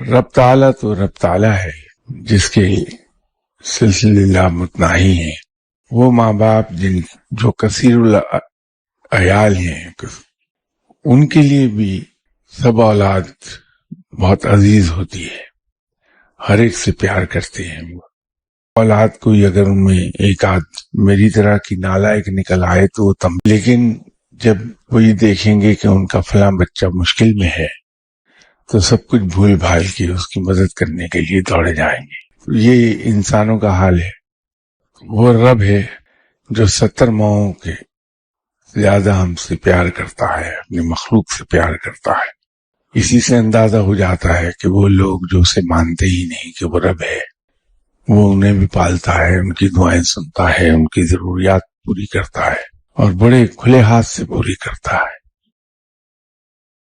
रब ताला तो रब ताला है, जिसके सिलसिला मुतनाही है। वो माँ बाप जो कसीरुल अयाल हैं, उनके लिए भी सब औलाद बहुत अजीज होती है, हर एक से प्यार करते हैं। वो औलाद कोई अगर उनमें एक आध मेरी तरह की नालायक निकल आए तो वो लेकिन जब वो ये देखेंगे कि उनका फला बच्चा मुश्किल में है तो सब कुछ भूल भाल के उसकी मदद करने के लिए दौड़े जाएंगे। ये इंसानों का हाल है। वो रब है जो 70 माओं के ज्यादा हमसे प्यार करता है, अपने मखलूक से प्यार करता है। इसी से अंदाजा हो जाता है कि वो लोग जो उसे मानते ही नहीं कि वो रब है, वो उन्हें भी पालता है, उनकी दुआएं सुनता है, उनकी जरूरियात पूरी करता है और बड़े खुले हाथ से पूरी करता है।